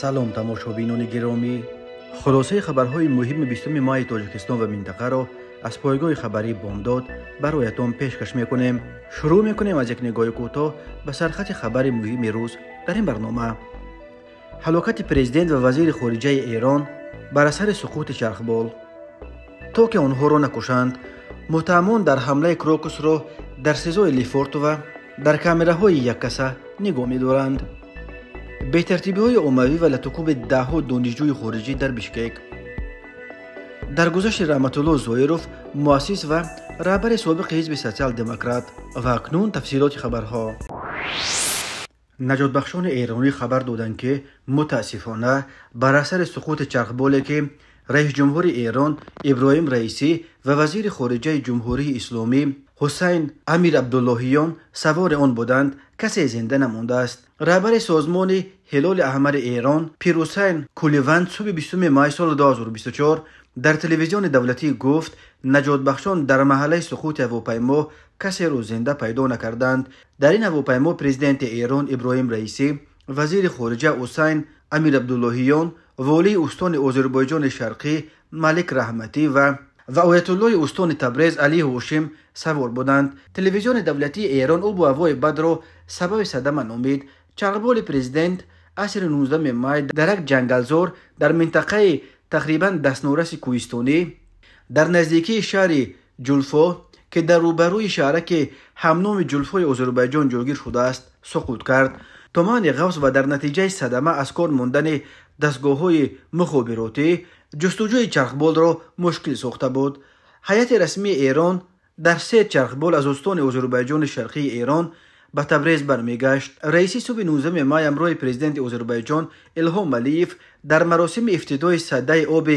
سلام تماشابینان گرامی، خلاصه خبرهای مهم 20 ماه تاجیکستان و منطقه را از پایگاه خبری بامداد برایتان پیشکش میکنیم. شروع میکنیم از یک نگاه کوتاه به سرخط خبر مهم روز در این برنامه. هلاکت پرزیدنت و وزیر خارجه ایران بر اثر سقوط چرخبال. تا که آنها را نکشند، متهمان در حمله کروکوس را در سزای لیفورتووا در کامراهای یک کسه نگاه می‌دارند. به ترتیبی‌های عمومی و لطکوب ده‌ها دانشجوی خارجی در بشکک. در گذشت رحمت الله زایروف مؤسس و رهبر سابق حزب سوسیال دموکرات و اکنون تفصیلات خبرها. نجات بخشان ایرانی خبر دادند که متاسفانه بر اثر سقوط چرخبالی که رئیس جمهور ایران ابراهیم رئیسی و وزیر خارجه جمهوری اسلامی حسین امیر عبداللهیان سوار آن بودند، کسی زنده نمانده است. رهبر سازمان هلال احمر ایران پیرحسین کولیوند صبح 20 ماه سال 2024 در تلویزیون دولتی گفت نجات بخشان در محله سقوط هواپیما کسی را زنده پیدا نکردند. در این هواپیما پرزیدنت ایران ابراهیم رئیسی، وزیر خارجه حسین امیر عبداللهیان، والی استان آذربایجان شرقی ملک رحمتی و آیت الله استان تبریز علی هاشم سوار بودند. تلویزیون دولتی ایران او با هوای بد را سبب صدمه نامید. چرخبال پرزیدنت عصر 19 ماه در یک جنگلزار در منطقه تقریبا دستنورس کوهستانی در نزدیکی شهر جولفا که در روبروی شهرک همنام جولفای آذربایجان جایگیر شده است سقوط کرد. تومان غوث و در نتیجه صدمه از کار ماندن دستگاه‌های مخابراتی جستجوی چرخبال را مشکل ساخته بود. هیئت رسمی ایران در 3 چرخبال از استان آذربایجان شرقی ایران به تبریز برمیگشت. رئیسی صبح 19 ماه همراه پرزیدنت آذربایجان الهام علیف در مراسم افتتاح سده آب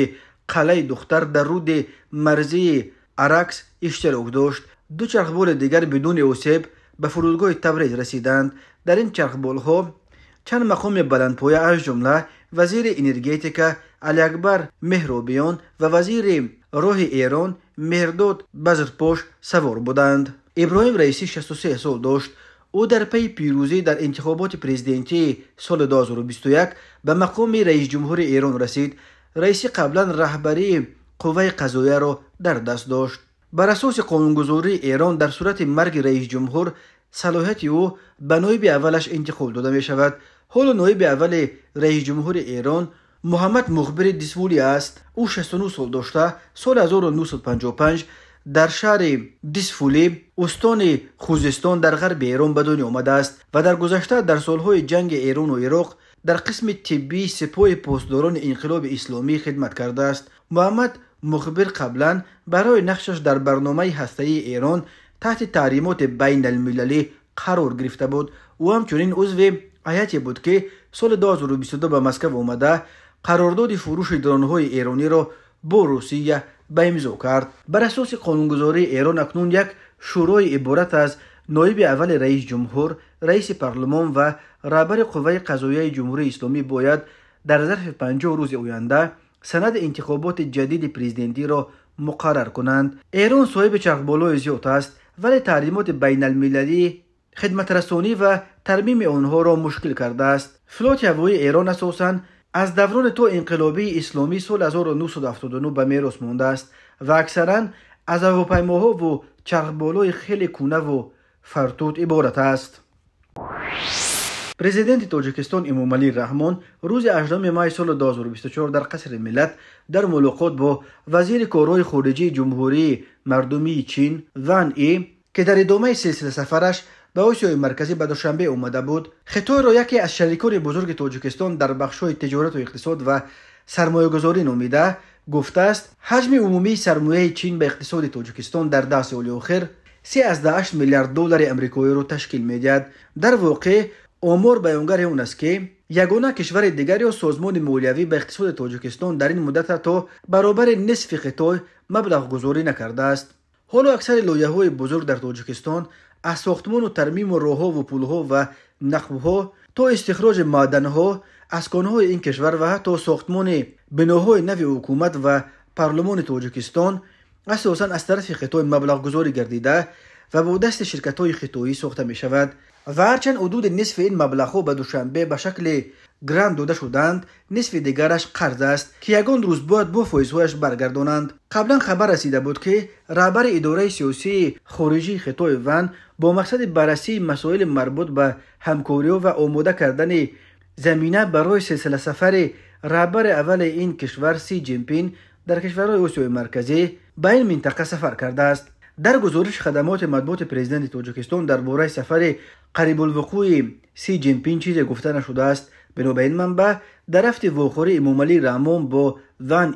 قلعه دختر در رود مرزی عرکس اشتراک داشت. 2 چرخبال دیگر بدون آسیب به فرودگاه تبریز رسیدند. در این چرخبال‌ها چند مقام بلندپایه از جمله وزیر انرژتیکا علی اکبر مهرابیان و وزیر راه ایران مهرداد بزرگپوش سوار بودند. ابراهیم رئیسی 63 سال داشت. او در پی پیروزی در انتخابات پرزیدنتی سال 2021 به مقام رئیس جمهور ایران رسید. رئیسی قبلا رهبری قوه قضاییه را در دست داشت. بر اساس قانونگذاری ایران در صورت مرگ رئیس جمهور صلاحیت او به نایب اولش انتخاب داده می شود. حالا نایب اول رئیس جمهور ایران محمد مخبر دیسفولی است. او 69 سال داشته. سال 1955 در شهر دیسفولی استان خوزستان در غرب ایران به دنیا آمده است و در گذشته در سالهای جنگ ایران و عراق در قسم طبی سپاه پاسداران انقلاب اسلامی خدمت کرده است. محمد مخبر قبلا برای نقشش در برنامه هسته‌ای ایران تحت تحریمات بین المللی قرار گرفته بود. او همچنین عضو هیئتی بود که سال 2022 به مسکو آمده قرارداد فروش درون‌های ایرانی را با روسیه به امضا کرد. بر اساس قانونگذاری ایران اکنون یک شورای عبارت از نایب اول رئیس جمهور، رئیس پارلمان و رهبر قوه قضاییه جمهوری اسلامی باید در ظرف 50 روز آینده سند انتخابات جدید پرزیدنتی را مقرر کنند. ایران صاحب چرخبال‌های زیاد است ولی تحریمات بین المللی خدمت رسانی و ترمیم آنها را مشکل کرده است. فلوت هوایی ایران اساساً از دوران تو انقلابی اسلامی سال 1979 به میراث مانده است و اکثراً از هواپیماها و چرخبال‌های خیلی کونه و فرتوت عبارت است. پرزیدنت تاجیکستان امامعلی رحمان روز 18 ماه سال 2024 در قصر ملت در ملاقات با وزیر کارهای خارجه جمهوری مردمی چین ون ای که در ادامه سلسله سفرش به آسیای مرکزی به دوشنبه آمده بود، خطای را یکی از شریکان بزرگ تاجیکستان در بخش‌های تجارت و اقتصاد و سرمایه‌گذاری نامیده، گفته است حجم عمومی سرمایه چین به اقتصاد تاجیکستان در 10 سال اخیر 3.8 میلیارد دلار آمریکایی را تشکیل می‌دهد. در واقع آمار بیانگر اون است که یگانه کشور دیگری یا سازمان مالیوی به اقتصاد تاجیکستان در این مدت تا برابر نصف خطای مبلغ گذاری نکرده است. حالا اکثر لایه‌های بزرگ در تاجیکستان از ساختمان و ترمیم راه‌ها و پل‌ها و نقب‌ها تا استخراج معدن‌ها از کان‌های این کشور و حتی ساختمان بناهای نو حکومت و پارلمان تاجیکستان اساساً از طرف خطای مبلغ گذاری گردیده و با دست شرکت‌های خطایی ساخته می‌شود و هرچند حدود نصف این مبلغ‌ها به دوشنبه به شکل گران داده شدند، نصف دیگرش قرض است که یگان روز باید با فایزهایش برگردانند. قبلا خبر رسیده بود که رهبر اداره سیاسی خارجی خطای وان با مقصد بررسی مسائل مربوط به همکاری و آماده کردن زمینه برای سلسله سفر رهبر اول این کشور سی جین پینگ در کشورهای آسیای مرکزی به این منطقه سفر کرده است. در گزارش خدمات مطبوعات پرزیدنت تاجیکستان درباره سفر قریب الوقوع سی جین پینگ چیزی گفته نشده است. بنابراین منبع در هفته واخوری امامعلی رحمان با وان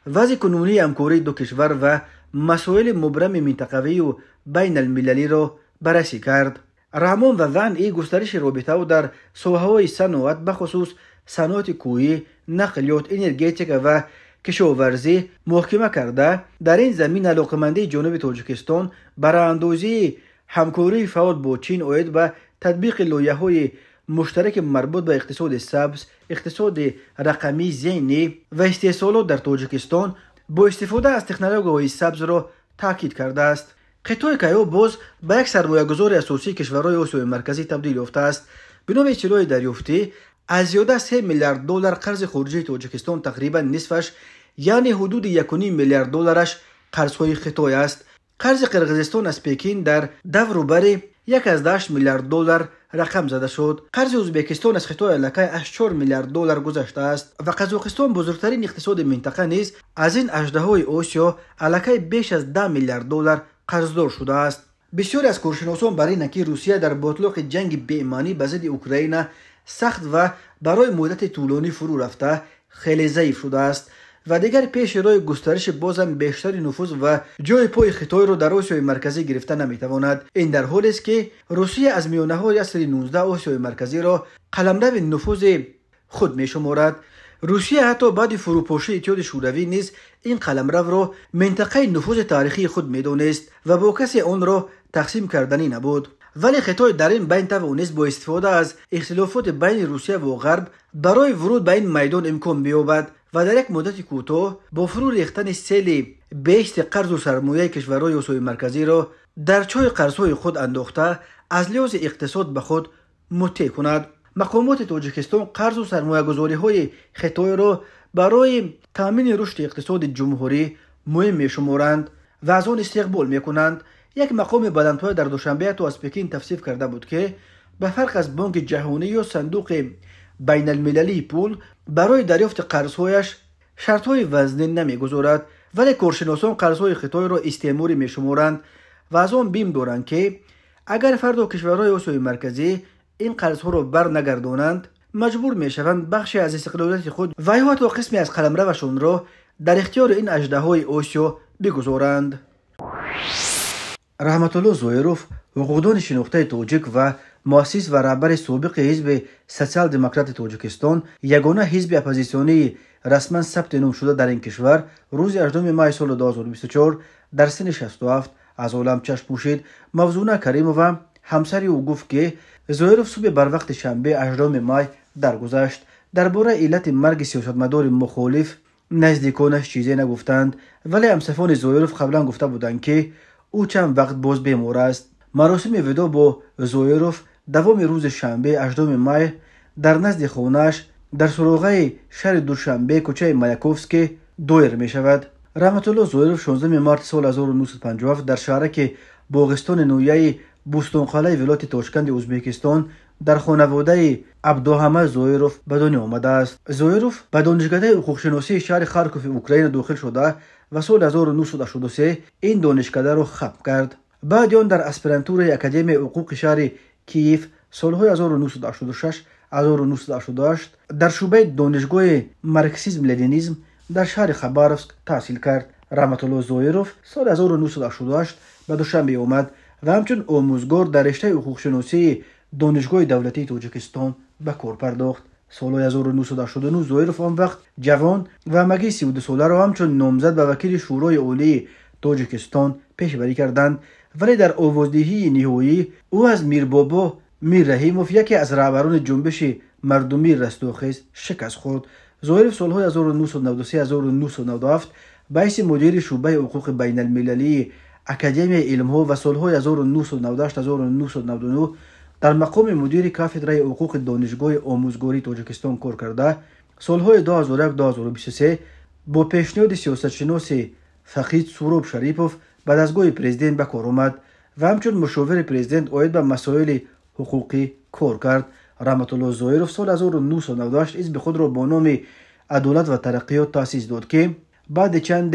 وضع کنونی همکاری دو کشور و مسائل مبرم منطقوی و بین المللی را بررسی کرد. رحمان و وان گسترش رابطه و در ساحه‌های صنعت بخصوص صنعت کوهی، نقلیات، انرژتیک و کشاورزی محاکمه کرده در این زمین علاقه‌مندی جنوب تاجیکستان برای اندازی همکاری فعال با چین آید به تطبیق لایحه‌های مشترک مربوط به اقتصاد سبز، اقتصاد رقمی ذهنی و استحصالات در تاجیکستان با استفاده از تکنولوژی‌های سبز را تاکید کرده است. خطای کایو باز به یک سرمایه‌گذار اساسی کشورهای آسیای مرکزی تبدیل یافته است. بنا به اطلاع دریافتی از زیاده 3 میلیارد دلار قرض خارجی تاجیکستان تقریبا نصفش یعنی حدود 1.5 میلیارد دلارش قرض‌های خطای است. قرض قرقیزستان از پکین در دوربر 1.8 میلیارد دلار رقم زده شد. قرض ازبکستان از خطای علاقه 4 میلیارد دلار گذشته است و قزاقستان بزرگترین اقتصاد منطقه نیز از این اژدهای آسیا علاقه بیش از 10 میلیارد دلار قرضدار شده است. بسیاری از کارشناسان برای اینکه روسیه در باطلاق جنگ بی‌معنی به ضد اوکراین سخت و برای مدت طولانی فرو رفته خیلی ضعیف شده است و دیگر پیش روی گسترش بازم بیشتر نفوذ و جای پای خطای را در آسیای مرکزی گرفته نمیتواند. این در حالی است که روسیه از میانه‌های عصر 19 آسیای مرکزی را قلمرو نفوذ خود میشمارد. روسیه حتی بعد فروپاشی اتحاد شوروی نیز این قلمرو را منطقه نفوذ تاریخی خود میدانست و با کسی آن را تقسیم کردنی نبود. ولی خطای در این بین توانست با استفاده از اختلافات بین روسیه و غرب برای ورود به این میدان امکان بیابد و در یک مدت کوتاه با فرو ریختن سیل بیشتر قرض و سرمایه کشورهای آسیای مرکزی را در چای قرضهای خود انداخته از لحاظ اقتصاد به خود مطیع کند. مقامات تاجیکستان قرض و سرمایه‌گذاری‌های خطای را برای تامین رشد اقتصاد جمهوری مهم می‌شمارند و از آن استقبال می‌کنند. یک مقام بلندپایه در دوشنبه از پکین تفسیر کرده بود که به فرق از بانک جهانی یا صندوق بین المللی پول برای دریافت قرض‌هایش شرط‌های وزنی نمی‌گذارد، ولی کارشناسان قرض‌های خطای را استعماری می‌شمارند و از آن بیم دارند که اگر فرد و کشورهای آسیای مرکزی این قرض‌ها را برنگردانند مجبور می‌شوند بخشی از استقلالیت خود و یا حتی قسمی از قلمروشان را در اختیار این اژدهای آسیا بگذارند. رحمت الله زویروف، حقوقدان شناخته تاجیک و مؤسس و رهبر سابق حزب سوسیال دموکرات تاجیکستان، یگانه حزب اپوزیسیونی رسما ثبت نام شده در این کشور، روز 18 مای سال 2024 در سن 67 از عالم چشم پوشید. موزونه کریمووا همسر او گفت که زویروف صبح بر وقت شنبه 18 مای درگذشت. درباره علت مرگ سیاستمدار مخالف نزدیکانش چیزی نگفتند، ولی همسفان زویروف قبلا گفته بودند که او چند وقت باز بیمار است. مراسم وداع با زویروف دوام روز شنبه 18 مای در نزد خانه‌اش در سراغه شهر دوشنبه کوچه مایاکوفسکی دایر می شود. رحمت الله زویروف 16 مارس سال 1957 در شهرک باغستان نویه بوستانخاله ولایت تاشکند ازبکستان در خانواده عبدالحمید زویروف به دنیا آمده است. زویروف به دانشکده حقوق‌شناسی شهر خارکوف اوکراین داخل شده و سال 1983 این دانشکده را ختم کرد. بعد آن در اسپرانتور اکادمی حقوق شهر کیف سالهای 1986 1988 در شعبه دانشگاه مارکسیسم لنینیسم در شهر خباروفسک تحصیل کرد. رحمت الله زویروف سال 1988 به دوشنبه آمد و همچون آموزگار در رشته حقوق شناسی دانشگاه دولتی تاجیکستان به کار پرداخت. سال 1989 زویروف آن وقت جوان و مگی 32 ساله را همچون نامزد به وکیل شورای عالی تاجیکستان پیشبری کردند، ولی در آوازدهی نهایی او از میر بابا میر رحیموف، یکی از رهبران جنبش مردمی رستاخیز، شکست خورد. زویروف سالهای 1993 1997 به حیث مدیر شعبه حقوق بین المللی اکادمی علم‌ها و سالهای 1998 1999 در مقام مدیر کافدرای حقوق دانشگاه آموزگاری تاجیکستان کار کرده. سالهای 2001-2023 با پیشنهاد سیاستشناس فقید سروب شریپوف به دستگاه پرزیدنت به کار آمد و همچون مشاور پرزیدنت اوید به مسائل حقوقی کار کرد. رحمت الله ظاهروف سال 1998 حزب خود را با نام عدالت و ترقیات تأسیس داد که بعد چند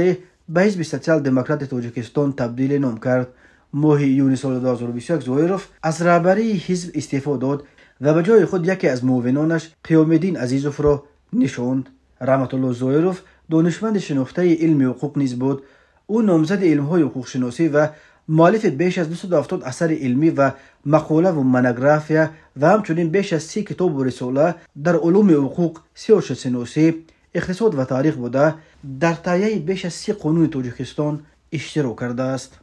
به حزب سوسیال دموکرات تاجیکستان تبدیل نام کرد. ماه یونیو سال 2021 ظاهروف از رهبری حزب استعفا داد و به جای خود یکی از معاونانش قیام‌الدین عزیزوف را نشاند. رحمت الله ظاهروف دانشمند شناخته علم حقوق نیز بود. او نامزد علم‌های حقوق شناسی و مؤلف بیش از 270 اثر علمی و مقاله و مونوگرافیا و همچنین بیش از 30 کتاب و رساله در علوم حقوق، سیاست شناسی، اقتصاد و تاریخ بوده در تهیه بیش از 30 قانون تاجیکستان اشتراک کرده است.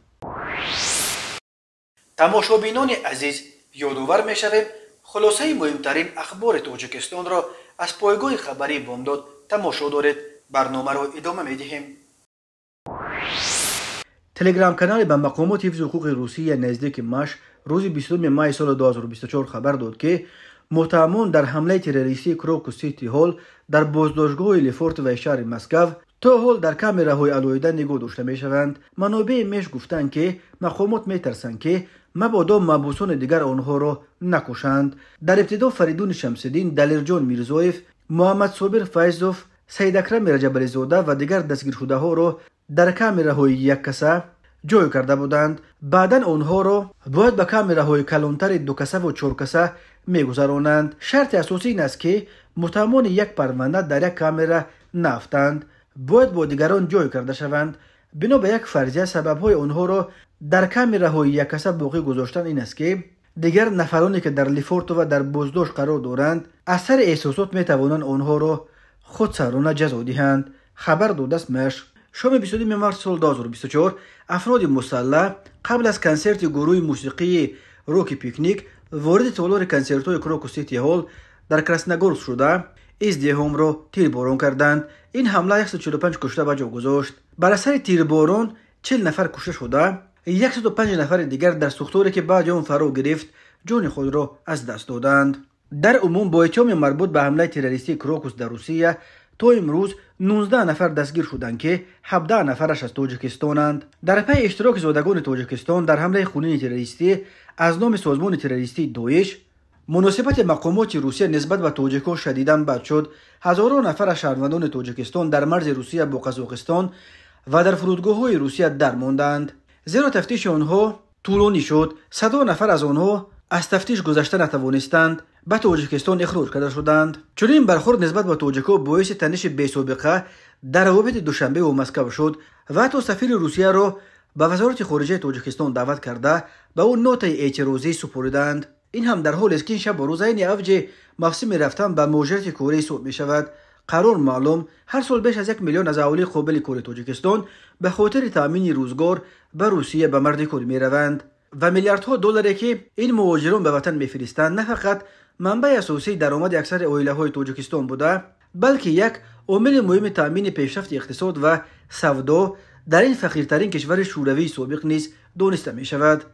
تماشابینان عزیز، یادآور می‌شویم خلاصه مهمترین اخبار تاجیکستان را از پایگاه خبری بامداد تماشا دارید. برنامه را ادامه می‌دهیم. تلگرام کانال به مقامات حفظ حقوق روسیه نزدیک مش روز 22 مای سال 2024 خبر داد که متهمان در حمله تروریستی کراکوس سیتی هال در بازداشتگاه لیفورت و شهر مسکو تا حال در کامراهای علایده نگاه داشته میشوند. منابع مش گفتند که مقامات میترسند که مبادا محبوسان دیگر آنها را نکشند. در ابتدا فریدون شمس‌الدین، دلیرجان میرزایف، محمد صابر فیضوف، سید اکرم رجبی زاده و دیگر دستگیر شده ها را در کامراهای یک کسه جای کرده بودند. بعدا آنها را باید به کامراهای کلانتر 2 کسه و 4 کسه میگذرانند. شرط اساسی این است که متهمان یک پرونده در یک کامرا نافتند، باید با دیگران جای کرده شوند. بنا به یک فرضیه سببهای آنها را در کامراهای یک کسه باقی گذاشتن این است که دیگر نفرانی که در لیفورت و در بازداشت قرار دارند اثر احساسات میتوانند آنها را خودسرانه جزا دهند. خبر داده است مش. شام 22 مارس سال 2024 افراد مسلح قبل از کنسرت گروه موسیقی روکی پیکنیک وارد تالار کنسرت‌های کراکوس سیتی هال در کراسنگورسک شده ازدحام را تیرباران کردند. این حمله 145 کشته به جا گذاشت. بر اثر تیرباران 40 نفر کشته شده، 105 نفر دیگر در سوختاری که بعد آن فرا گرفت جان خود را از دست دادند. در عموم با اتهام مربوط به حمله تروریستی کراکوس در روسیه تا امروز 19 نفر دستگیر شدند که 17 نفرش از تاجیکستانند. در پی اشتراک زادگان تاجیکستان در حمله خونین تروریستی از نام سازمان تروریستی داعش، مناسبت مقامات روسیه نسبت به تاجیکان شدیداً بد شد. هزاران نفر از شهروندان تاجیکستان در مرز روسیه با قزاقستان و در فرودگاه‌های روسیه درماندند، زیرا تفتیش آنها طولانی شد. 100 نفر از آنها از تفتیش گذشته نتوانستند به تاجیکستان اخراج کرده شدند. چنین برخورد نسبت به تاجیک‌ها باعث تنش بی‌سابقه در روابط دوشنبه و مسکو شد و حتی سفیر روسیه را به وزارت خارجه تاجیکستان دعوت کرده به او نوت اعتراضی سپردند. این هم در حالی است که این شب و روز عین اوج موسم رفتن به مهاجرت کره صبح می شود. قرار معلوم هر سال بیش از 1 میلیون از اهالی قابل کره تاجیکستان به خاطر تامین روزگار به روسیه به مرز کره می روند و میلیاردها دلاری که این مهاجران به وطن میفرستند نه فقط منبع اساسی درآمد اکثر عائله‌های تاجیکستان بوده، بلکه یک عامل مهم تامین پیشرفت اقتصاد و سودا در این فقیرترین کشور شوروی سابق نیز دانسته می شود.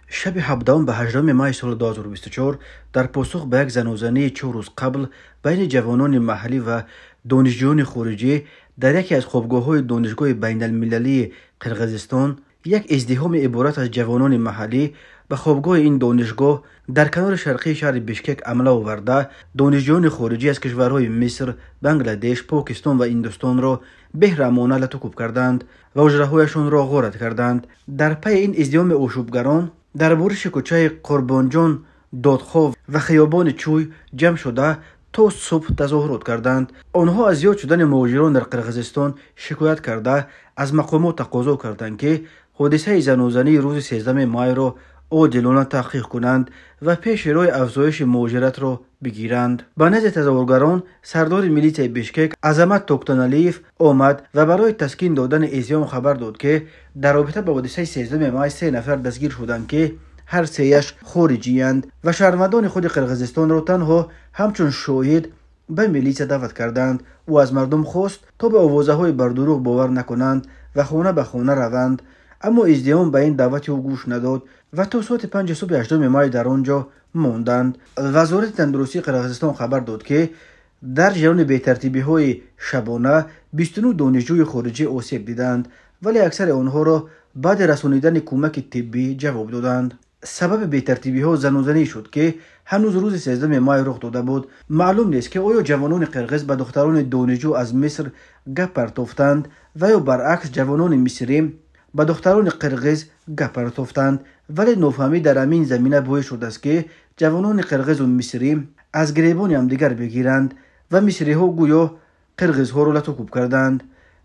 شب 17 به 18 مای سال 2024 در پاسخ به یک زنازنه 4 روز قبل بین جوانان محلی و دانشجویان خارجی در یکی از خوابگاه‌های دانشگاه بین‌المللی قرقیزستان، یک ازدحام عبارت از جوانان محلی به خوابگاه این دانشگاه در کنار شرقی شهر بشکک حمله آورده دانشجویان خارجی از کشورهای مصر، بنگلادش، پاکستان و هندوستان را بهرمانه لطکوب کردند و حجره‌هایشان را غارت کردند. در پی این ازدحام آشوبگران در برش کوچه قربانجان، دادخواه و خیابان چوی جمع شده تا صبح تظاهرات کردند. آنها از زیاد شدن مهاجران در قرقیزستان شکایت کرده از مقامات تقاضا کردند که حادثه زنازنه روز 13 مای را عادلانه تحقیق کنند و پیش روی افزایش مهاجرت را بگیرند. به نزد تظاهرگران سردار ملیت بشکک عظمت توکتانالیف آمد و برای تسکین دادن ازدحام خبر داد که در رابطه با حادثه 13 مای 3 نفر دستگیر شدند که هر سه‌اش خارجی‌اند و شهروندان خود قرقیزستان را تنها همچون شاهد به میلیسا دعوت کردند و از مردم خواست تا به آوازه‌های بر دروغ باور نکنند و خانه به خانه روند. اما ازدیام به این دعوت او گوش نداد و تا ساعت 5 صبح 8 مای در آنجا ماندند. وزارت تندرستی قرقیزستان خبر داد که در جریان بی‌ترتیبی‌های شبانه 29 دانشجوی خارجی آسیب دیدند، ولی اکثر آنها را بعد رسانیدن کمک طبی جواب دادند. سبب بی‌ترتیبی‌ها زنوزنی شد که هنوز روز 13 مای رخ داده بود. معلوم نیست که آیا جوانان قرقیز به دختران دانشجو از مصر گپ پرتافتند و یا برعکس جوانان مصری به دختران قرقیز گپ پرتافتند، ولی نافهمی در همین زمینه باعث شده است که جوانان قرقیز و مصری از گریبان همدیگر بگیرند و مصری ها گویا قرقیز ها را لطوکوب کردند.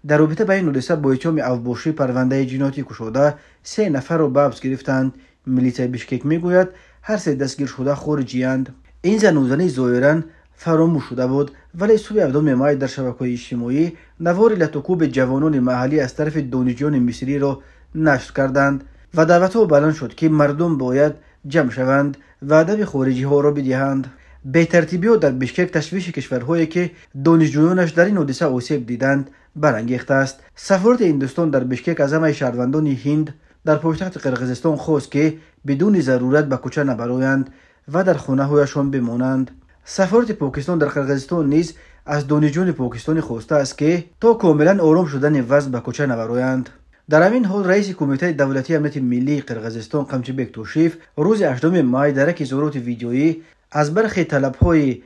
در رابطه با این حادثه با اتهام اوباشی پرونده جنایتی گشوده 3 نفر را به حبس گرفتند. میلیسای بشکک میگوید هر 3 دستگیر شده خارجی‌اند. این زنوزنی ظاهراً فراموش شده بود، ولی صبح 7 مای در شبکه‌های اجتماعی نوار لطوکوب جوانان محلی از طرف دانشجویان مصری را نشر کردند و دعوت‌ها بلند شد که مردم باید جمع شوند و ادب خارجی ها را بدهند. بی‌ترتیبی‌ها در بشکک تشویش کشورهایی که دانشجویانش در این حادثه آسیب دیدند برانگیخته است. سفارت هندوستان در بشکک از همه شهروندان هند در پایتخت قرقیزستان خواست که بدون ضرورت به کوچه نبرایند و در خانه‌هایشان بمانند. سفارت پاکستان در قرقیزستان نیز از دانشجویان پاکستانی خواسته است که تا کاملا آرام شدن وضع به کوچه نبرایند. در همین حال رئیس کمیته دولتی امنیت ملی قرقیزستان قمچبک توشیف روز 8 مای در یک اظهارات ویدیویی از برخی طلب‌های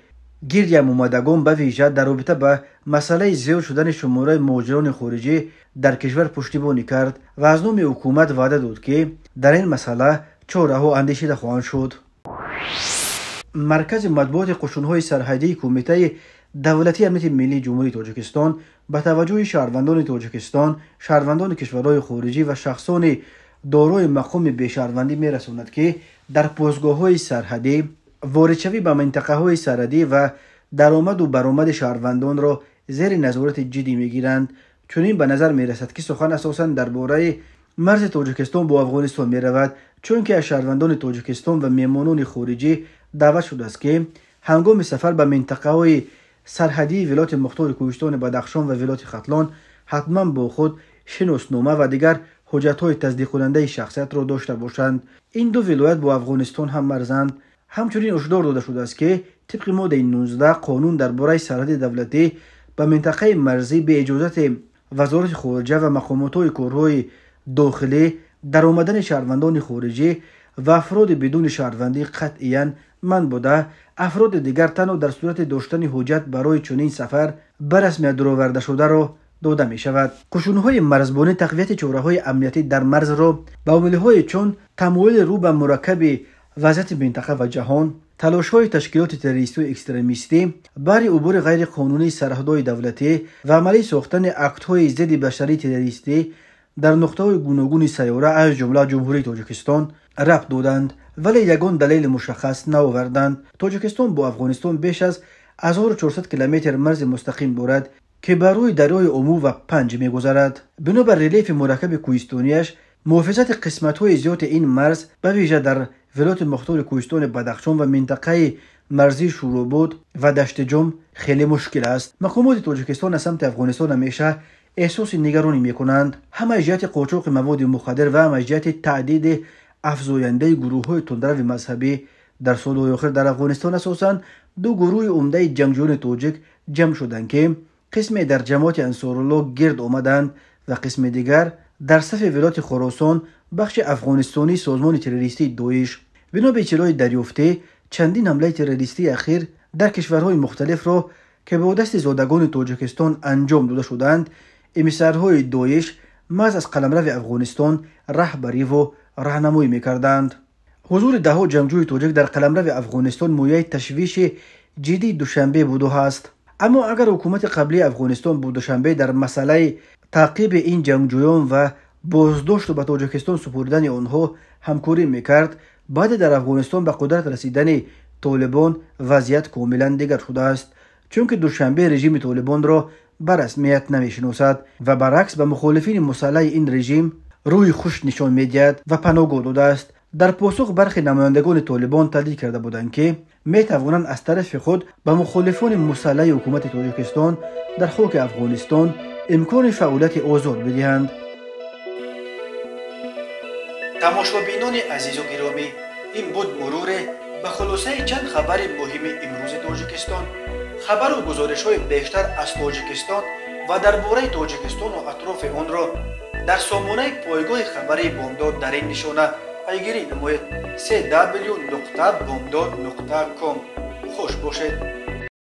گردیم اومدگان به ویژه در رابطه با مسئله زیاد شدن شماره مهاجران خارجی در کشور پشتیبانی کرد و از نام حکومت وعده داد که در این مسئله چاره‌ها اندیشیده خواهند شد. مرکز مطبوعات قشون‌های سرحدی کمیته دولتی امنیت ملی جمهوری تاجیکستان به توجه شهروندان تاجیکستان، شهروندان کشورهای خارجی و شخصان دارای مقام بی‌شهروندی می‌رساند که در پاسگاه‌های سرحدی واردشوی به منطقه‌های سرحدی و درآمد و برآمد شهروندان را زیر نظارت جدی می‌گیرند. چنین به نظر می‌رسد که سخن اساساً درباره مرز تاجیکستان با افغانستان می‌رود، چون که از شهروندان تاجیکستان و میهمانان خارجی دعوت شده است که هنگام سفر به منطقه‌های سرحدی ولایت مختار کوهستان بدخشان و ولایت ختلان حتما با خود شناسنامه و دیگر حجت‌های تصدیق کننده شخصیت را داشته باشند. این دو ولایت با افغانستان هم مرزند. همچنین هشدار داده شده است که طبق ماده 19 قانون درباره سرحد دولتی به منطقه مرزی به اجازت وزارت خارجه و مقامات کارهای داخلی در آمدن شهروندان خارجی و افراد بدون شهروندی قطعاً من بوده. افراد دیگر تنها در صورت داشتن حجت برای چنین سفر به رسمیت درآورده شده را داده می شود. قشون‌های مرزبانی تقویت چاره‌های امنیتی در مرز را به عامل‌های چون تمایل رو به مرکب وضعیت منطقه و جهان، تلاش‌های تشکیلات تروریستی و اکستریمیستی برای عبور غیر قانونی سرحدهای دولتی و عملی ساختن اکت‌های ضد بشری تروریستی در نقطه‌های گوناگون سیاره از جمله جمهوری تاجیکستان ربط دادند، ولی یگان دلیل مشخص نآوردند. تاجیکستان با افغانستان بیش از 1400 کیلومتر مرز مستقیم دارد که بر روی دریای امو و پنج می‌گذرد. بنابر ریلیف مرکب کوهستانیش، محافظت قسمت‌های زیاد این مرز به ویژه در ولایت مختار کوهستان بدخشان و منطقه مرزی شوراباد و دشت جم خیلی مشکل است. مقامات تاجیکستان از سمت افغانستان همیشه احساس نگرانی می‌کنند. هم از جهت قاچاق مواد مخدر و هم از جهت تعدید افزاینده گروه‌های تندرو مذهبی در سال‌های اخیر در افغانستان اساساً دو گروه عمده جنگجویان تاجیک جمع شدند که قسمی در جماعت انصارالله گرد آمدند و قسم دیگر در صف ولایت خراسان بخش افغانستانی سازمان تروریستی داعش. بنا به اطلاع دریافته چندین حمله تروریستی اخیر در کشورهای مختلف را که با دست زادگان تاجیکستان انجام داده شدند، امیسرهای داعش محض از قلمرو افغانستان رهبری و راهنمایی می‌کردند. حضور ده‌ها جنگجوی تاجیک در قلمرو افغانستان مویای تشویش جدی دوشنبه بوده است. اما اگر حکومت قبلی افغانستان بود دوشنبه در مسئله تعقیب این جنگجویان و بازداشت و به تاجیکستان سپردن آنها همکاری میکرد، بعد در افغانستان به قدرت رسیدن طالبان وضعیت کاملا دیگر شده است، چون که دوشنبه رژیم طالبان را به رسمیت نمیشناسد و برعکس به مخالفین مسلح این رژیم روی خوش نشان میدهد و پناهگاه داده است. در پاسخ برخی نمایندگان طالبان تهدید کرده بودند که میتوانند از طرف خود به مخالفان مسلح حکومت تاجیکستان در خاک افغانستان امکان فعالیت آزاد بدهند. тамошобинони азизу гиромӣ, ин буд муруре ба хулосаи чанд хабари муҳими имрӯзи Тоҷикистон. Хабару гузоришҳои бештар аз Тоҷикистон ва дар бораи Тоҷикистону атрофи онро дар сомонаи пойгоҳи хабари Бомдод дар ин нишона пайгирӣ намоед: www.bomdod.com. Хуш бошед.